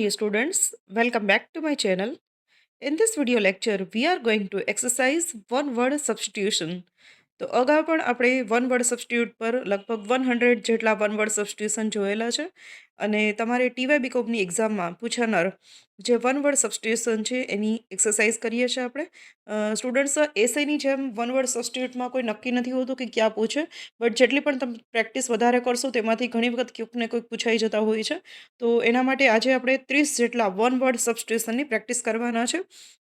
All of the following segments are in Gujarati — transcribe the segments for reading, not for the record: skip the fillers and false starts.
dear students, welcome back to my channel. In this video lecture, we are going to exercise one word substitution. તો અગાઉ પણ આપણે વન વર્ડ સબસ્ટિટ્યુટ પર લગભગ 100 જેટલા વન વર્ડ સબસ્ટિટ્યુશન જોયેલા છે અને તમારે ટીવાય બીકોમની એક્ઝામમાં પૂછાનાર જે વન વર્ડ સબસ્ટિટ્યુશન છે એની એક્સરસાઇઝ કરીએ છીએ આપણે. સ્ટુડન્ટ્સ એસઆઈની જેમ વન વર્ડ સબસ્ટિટ્યુટમાં કોઈ નક્કી નથી હોતું કે ક્યાં પૂછે, બટ જેટલી પણ તમે પ્રેક્ટિસ વધારે કરશો તેમાંથી ઘણી વખત ક્યાંક ને કોઈક પૂછાઈ જતા હોય છે. તો એના માટે આજે આપણે 30 જેટલા વન વર્ડ સબસ્ટિટ્યુશનની પ્રેક્ટિસ કરવાના છે.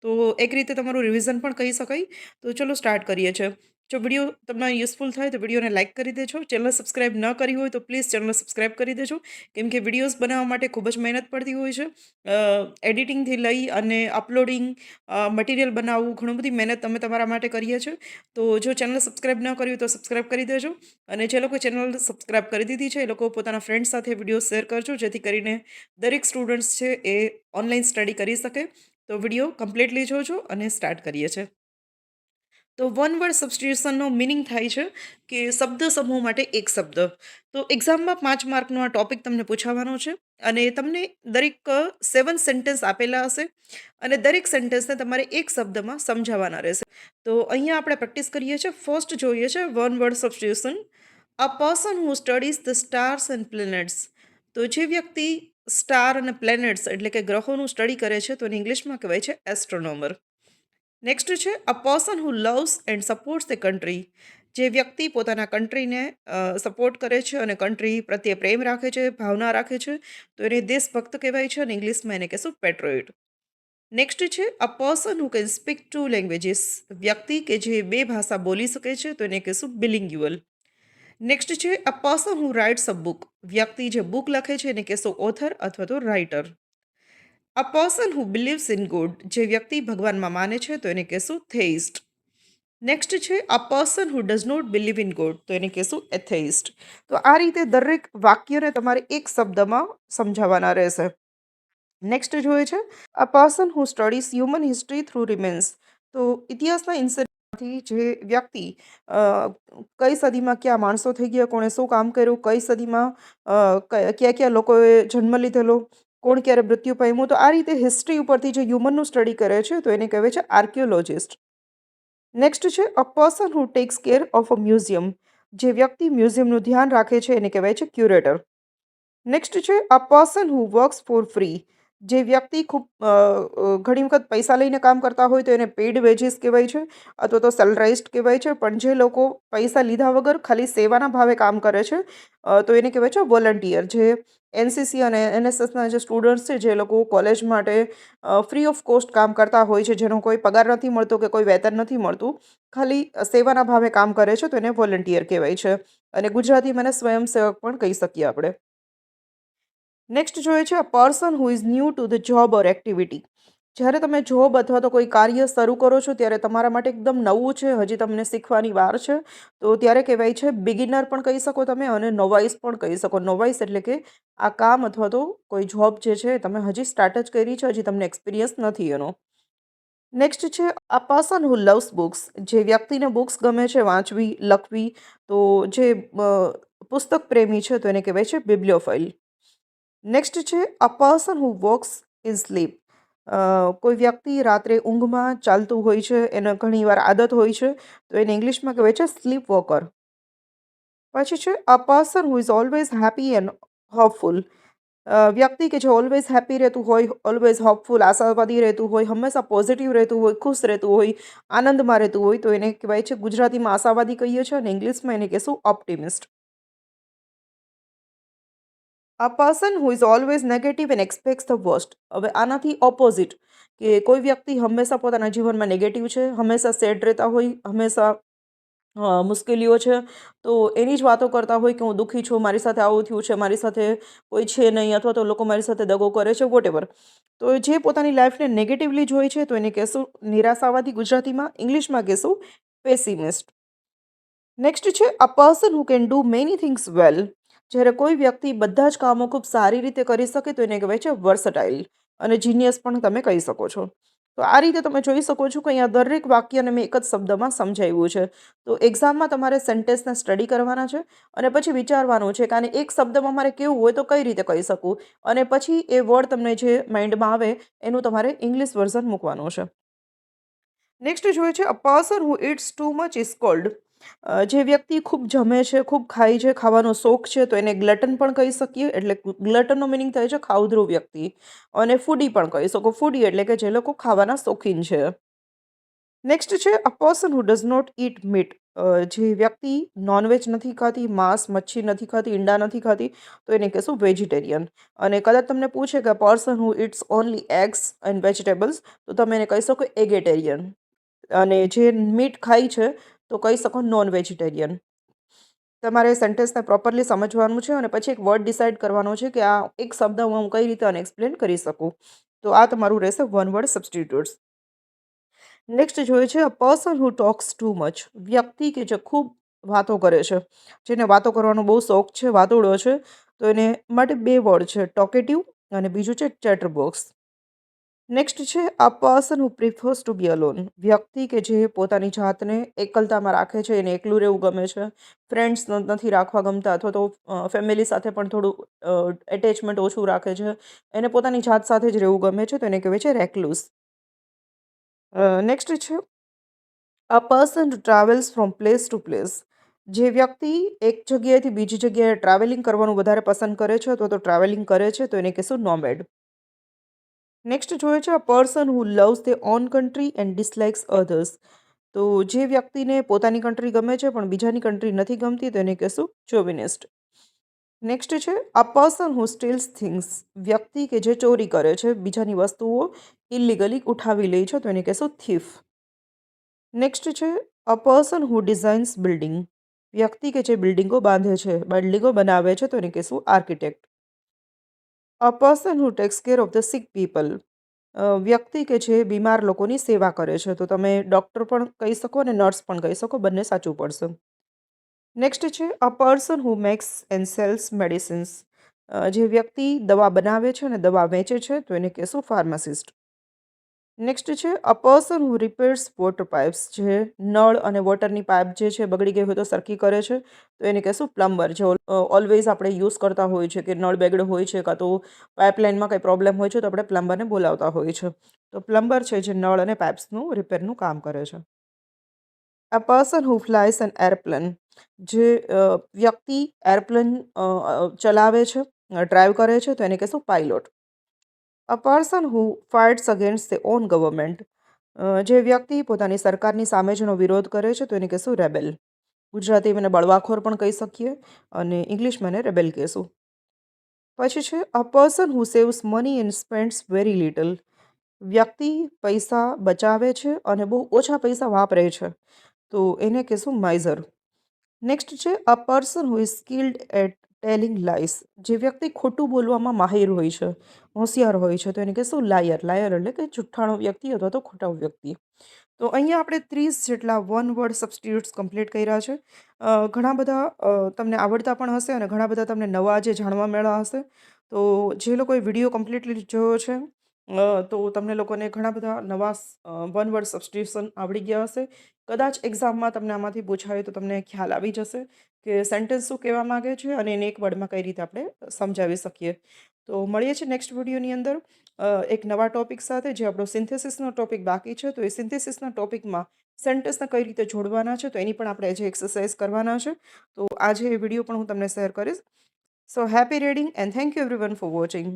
તો એક રીતે તમારું રિવિઝન પણ કહી શકાય. તો ચલો સ્ટાર્ટ કરીએ છીએ. જો વિડીયો તમને યુઝફુલ થાય તો વિડીયોને લાઇક કરી દેજો. ચેનલ સબસ્ક્રાઇબ ન કરી હોય તો પ્લીઝ ચેનલ સબસ્ક્રાઇબ કરી દેજો, કેમ કે વિડીયોઝ બનાવવા માટે ખૂબ જ મહેનત પડતી હોય છે. એડિટિંગથી લઈ અને અપલોડિંગ, મટીરિયલ બનાવવું, ઘણું બધી મહેનત અમે તમારા માટે કરીએ છીએ. તો જો ચેનલ સબસ્ક્રાઇબ ન કરી હોય તો સબસ્ક્રાઇબ કરી દેજો, અને જે લોકો ચેનલ સબસ્ક્રાઇબ કરી દીધી છે એ લોકો પોતાના ફ્રેન્ડ્સ સાથે વિડીયો શેર કરજો, જેથી કરીને દરેક સ્ટુડન્ટ્સ છે એ ઓનલાઈન સ્ટડી કરી શકે. તો વિડીયો કમ્પ્લીટલી જોજો અને સ્ટાર્ટ કરીએ છીએ. તો વન વર્ડ સબસ્ટિટ્યુશનનો મિનિંગ થાય છે કે શબ્દ સમૂહ માટે એક શબ્દ. તો એક્ઝામમાં 5 માર્કનો આ ટોપિક તમને પૂછાવાનો છે અને તમને દરેક 7 સેન્ટેન્સ આપેલા હશે અને દરેક સેન્ટેન્સને તમારે એક શબ્દમાં સમજાવવાના રહેશે. તો અહીંયા આપણે પ્રેક્ટિસ કરીએ છીએ. ફર્સ્ટ જોઈએ છે one word substitution. A person who studies the stars and planets. તો જે વ્યક્તિ સ્ટાર અને પ્લેનેટ્સ એટલે કે ગ્રહોનું સ્ટડી કરે છે તો એને ઇંગ્લિશમાં કહેવાય છે એસ્ટ્રોનોમર. નેક્સ્ટ છે a person who loves and supports the country. જે વ્યક્તિ પોતાના કન્ટ્રીને સપોર્ટ કરે છે અને કન્ટ્રી પ્રત્યે પ્રેમ રાખે છે, ભાવના રાખે છે, તો એને દેશભક્ત કહેવાય છે અને ઇંગ્લિશમાં એને કહેશું પેટ્રોઇટ. નેક્સ્ટ છે a person who can speak 2 languages. વ્યક્તિ કે જે 2 ભાષા બોલી શકે છે તો એને કહેશું બિલિંગ્યુઅલ. નેક્સ્ટ છે a person who writes a book. વ્યક્તિ જે બુક લખે છે એને કહેશું ઓથર અથવા તો writer. A person who believes in God. જે વ્યક્તિ ભગવાનમાં માને છે તો એને કહેશું થેઇસ્ટ. નેક્સ્ટ છે a person who does not believe in God. તો એને કહેશું એથેઇસ્ટ. તો આ રીતે દરેક વાક્યને તમારે એક શબ્દમાં સમજાવવાના રહેશે. નેક્સ્ટ જોઈએ છે a person who studies human history through remains. તો ઇતિહાસના ઇન્સિડન્ટથી જે વ્યક્તિ કઈ સદીમાં ક્યાં માણસો થઈ ગયા, કોણે શું કામ કર્યું, કઈ સદીમાં ક્યાં ક્યાં લોકોએ જન્મ લીધેલો, કોણ ક્યારે મૃત્યુ પામ્યું, તો આ રીતે હિસ્ટ્રી ઉપરથી જે હ્યુમનનું સ્ટડી કરે છે તો એને કહેવાય છે આર્કિયોલોજિસ્ટ. નેક્સ્ટ છે a person who takes care of a museum. જે વ્યક્તિ મ્યુઝિયમનું ધ્યાન રાખે છે એને કહેવાય છે ક્યુરેટર. નેક્સ્ટ છે a person who works for free. જે વ્યક્તિ ખૂબ ઘણી વખત પૈસા લઈને કામ કરતા હોય તો એને પેઇડ વેજીસ કહેવાય છે અથવા તો સેલરાઇઝ્ડ કહેવાય છે. પણ જે લોકો પૈસા લીધા વગર ખાલી સેવાના ભાવે કામ કરે છે તો એને કહેવાય છે વોલન્ટિયર. જે એનસીસી અને એનએસએસના જે સ્ટુડન્ટ્સ છે જે લોકો કોલેજ માટે ફ્રી ઓફ કોસ્ટ કામ કરતા હોય છે, જેનો કોઈ પગાર નથી મળતો કે કોઈ વેતન નથી મળતું, ખાલી સેવાના ભાવે કામ કરે છે તો એને વોલન્ટિયર કહેવાય છે. અને ગુજરાતીમાં એને સ્વયંસેવક પણ કહી શકીએ આપણે. નેક્સ્ટ જોઈએ છે a person who is new to the job or activity. જ્યારે તમે જોબ અથવા તો કોઈ કાર્ય શરૂ કરો છો ત્યારે તમારા માટે એકદમ નવું છે, હજી તમને શીખવાની વાર છે, તો ત્યારે કહેવાય છે બિગિનર પણ કહી શકો તમે અને નોવાઇસ પણ કહી શકો. નોવાઇસ એટલે કે આ કામ અથવા તો કોઈ જોબ જે છે તમે હજી સ્ટાર્ટ જ કરી છે, હજી તમને એક્સપિરિયન્સ નથી એનો. નેક્સ્ટ છે a person who loves books. જે વ્યક્તિને બુક્સ ગમે છે વાંચવી, લખવી, તો જે પુસ્તક પ્રેમી છે તો એને કહેવાય છે બિબ્લિયોફાઇલ. નેક્સ્ટ છે a person who walks in sleep. કોઈ વ્યક્તિ રાત્રે ઊંઘમાં ચાલતું હોય છે, એને ઘણીવાર આદત હોય છે, તો એને ઇંગ્લિશમાં કહેવાય છે સ્લીપ વોકર. પછી છે a person who is always happy and hopeful. વ્યક્તિ કે જે ઓલવેઝ હેપી રહેતું હોય, ઓલવેઝ હોપફુલ, આશાવાદી રહેતું હોય, હંમેશા પોઝિટિવ રહેતું હોય, ખુશ રહેતું હોય, આનંદમાં રહેતું હોય, તો એને કહેવાય છે ગુજરાતીમાં આશાવાદી કહીએ છીએ અને ઇંગ્લિશમાં એને કહેશું optimist. A person who is always negative and expects the worst. હવે આનાથી ઓપોઝિટ કે કોઈ વ્યક્તિ હંમેશા પોતાના જીવનમાં નેગેટિવ છે, હંમેશા સેડ રહેતા હોય, હંમેશા મુશ્કેલીઓ છે તો એની જ વાતો કરતા હોય કે હું દુઃખી છું, મારી સાથે આવું થયું છે, મારી સાથે કોઈ છે નહીં, અથવા તો લોકો મારી સાથે દગો કરે છે, વોટેવર. તો જે પોતાની લાઈફને નેગેટિવલી જોઈ છે તો એને કહેશું નિરાશાવાદી ગુજરાતીમાં, ઇંગ્લિશમાં કહેશું પેસિમિસ્ટ. નેક્સ્ટ છે a person who can do many things well. જ્યારે કોઈ વ્યક્તિ બધા જ કામો ખૂબ સારી રીતે કરી શકે તો એને કહેવાય છે વર્સટાઇલ, અને જીનિયસ પણ તમે કહી શકો છો. તો આ રીતે તમે જોઈ શકો છો કે અહીંયા દરેક વાક્યને મેં એક જ શબ્દમાં સમજાવ્યું છે. તો એક્ઝામમાં તમારે સેન્ટેન્સને સ્ટડી કરવાના છે અને પછી વિચારવાનું છે કે આને એક શબ્દમાં મારે કેવું હોય તો કઈ રીતે કહી શકું, અને પછી એ વર્ડ તમને જે માઇન્ડમાં આવે એનું તમારે ઇંગ્લિશ વર્ઝન મૂકવાનું છે. નેક્સ્ટ જોઈએ છે, a person who eats too much is cold. જે વ્યક્તિ ખૂબ જમે છે, ખૂબ ખાય છે, ખાવાનો શોખ છે, તો એને ગ્લટન પણ કહી શકીએ. એટલે ગ્લટનનો મિનિંગ થાય છે ખાઉધરું વ્યક્તિ, અને ફૂડી પણ કહી શકો. ફૂડી એટલે કે જે લોકો ખાવાના શોખીન છે. નેક્સ્ટ છે, a person who does not eat meat. જે વ્યક્તિ નોનવેજ નથી ખાતી, માંસ, મચ્છી નથી ખાતી, ઈંડા નથી ખાતી, તો એને કહેશું વેજીટેરિયન. અને કદાચ તમને પૂછે કે person who eats only eggs and vegetables, તો તમે એને કહી શકો એગેટેરિયન. અને જે મીટ ખાય છે તો કહી શકો નોન વેજીટેરિયન. તમારે સેન્ટેન્સને પ્રોપરલી સમજવાનું છે અને પછી એક વર્ડ ડિસાઇડ કરવાનો છે કે આ એક શબ્દ હું કઈ રીતે આને એક્સપ્લેન કરી શકું. તો આ તમારું રહેશે વન વર્ડ સબસ્ટિટ્યુટ્સ. નેક્સ્ટ જોઈએ છે, a person who talks too much. વ્યક્તિ કે જે ખૂબ વાતો કરે છે, જેને વાતો કરવાનો બહુ શોખ છે, વાતુડો છે, તો એને માટે બે વર્ડ છે, ટોકેટિવ અને બીજું છે ચેટરબોક્સ. નેક્સ્ટ છે, a person who prefers to be alone. વ્યક્તિ કે જે પોતાની જાતને એકલતામાં રાખે છે, એને એકલું રહેવું ગમે છે, ફ્રેન્ડ્સ નથી રાખવા ગમતા, અથવા તો ફેમિલી સાથે પણ થોડું એટેચમેન્ટ ઓછું રાખે છે, એને પોતાની જાત સાથે જ રહેવું ગમે છે, તો એને કહેવાય છે રેકલુસ. નેક્સ્ટ છે, a person travels from place two place. જે વ્યક્તિ એક જગ્યાએથી બીજી જગ્યાએ ટ્રાવેલિંગ કરવાનું વધારે પસંદ કરે છે અથવા તો ટ્રાવેલિંગ કરે છે, તો એને કહેશું નોમેડ. નેક્સ્ટ જોઈએ છે, a person who loves they on country and dislikes others. તો જે વ્યક્તિને પોતાની કન્ટ્રી ગમે છે પણ બીજાની કન્ટ્રી નથી ગમતી, તો એને કહેશું ચોવિનિસ્ટ. નેક્સ્ટ છે, a person who steels things. વ્યક્તિ કે જે ચોરી કરે છે, બીજાની વસ્તુઓ ઇલીગલી ઉઠાવી લે છે, તો એને કહેશું થીફ. નેક્સ્ટ છે, a person who designs building. વ્યક્તિ કે જે બિલ્ડિંગો બાંધે છે, બિલ્ડિંગો બનાવે છે, તો એને કહેશું architect. A person who takes care of the sick people. વ્યક્તિ કે જે બીમાર લોકોની સેવા કરે છે, તો તમે ડૉક્ટર પણ કહી શકો અને નર્સ પણ કહી શકો, બંને સાચું પડશે. નેક્સ્ટ છે, a person who makes and sells medicines. જે વ્યક્તિ દવા બનાવે છે અને દવા વેચે છે, તો એને કહેશું ફાર્માસિસ્ટ. નેક્સ્ટ છે, a person who repairs water pipes. જે નળ અને વોટરની પાઇપ જે છે બગડી ગઈ હોય તો સરખી કરે છે, તો એને કહેશું પ્લમ્બર. જે ઓલવેઝ આપણે યુઝ કરતા હોય છે કે નળ બેગડો હોય છે કાં તો પાઇપલાઇનમાં કંઈ પ્રોબ્લેમ હોય છે, તો આપણે પ્લમ્બરને બોલાવતા હોય છે. તો પ્લમ્બર છે જે નળ અને પાઇપ્સનું રિપેરનું કામ કરે છે. A person who flies an airplane. જે વ્યક્તિ એરપ્લેન ચલાવે છે, ડ્રાઈવ કરે છે, તો એને કહેશું pilot. A person who fights against the on government. જે વ્યક્તિ પોતાની સરકારની સામે જેનો વિરોધ કરે છે, તો એને કહેશું રેબેલ. ગુજરાતી મને બળવાખોર પણ કહી શકીએ અને ઇંગ્લિશમાં એને રેબેલ કહેશું. પછી છે, a person who saves money and spends very little. વ્યક્તિ પૈસા બચાવે છે અને બહુ ઓછા પૈસા વાપરે છે, તો એને કહેશું માઇઝર. નેક્સ્ટ છે, a person who is skilled at telling lies. જે વ્યક્તિ ખોટું બોલવામાં માહિર હોય છે, હોશિયાર હોય છે, તો એને કહેશું લાયર. લાયર એટલે કે જુઠ્ઠાણો વ્યક્તિ અથવા તો ખોટા વ્યક્તિ. તો અહીંયા આપણે 30 જેટલા વન વર્ડ સબસ્ટિટ્યુટ્સ કમ્પ્લીટ કર્યા છે. ઘણા બધા તમને આવડતા પણ હશે અને ઘણા બધા તમને નવા જે જાણવા મળ્યા હશે. તો જે લોકોએ વિડીયો કમ્પ્લીટલી જોયો છે, તો તમને લોકોને ઘણા બધા નવા વન વર્ડ સબસ્ટિટ્યુશન આવડી ગયા હશે. કદાચ એક્ઝામમાં તમને આમાંથી પૂછાય તો તમને ખ્યાલ આવી જશે કે સેન્ટેન્સ શું કહેવા માગે છે અને એને એક વર્ડમાં કઈ રીતે આપણે સમજાવી શકીએ. તો મળીએ છીએ નેક્સ્ટ વિડીયોની અંદર એક નવા ટોપિક સાથે. જે આપણો સિન્થેસિસનો ટોપિક બાકી છે, તો એ સિન્થેસિસના ટોપિકમાં સેન્ટેન્સને કઈ રીતે જોડવાના છે, તો એની પણ આપણે આજે એક્સરસાઇઝ કરવાના છે. તો આજે એ વિડીયો પણ હું તમને શેર કરીશ. So happy reading and thank you everyone for watching.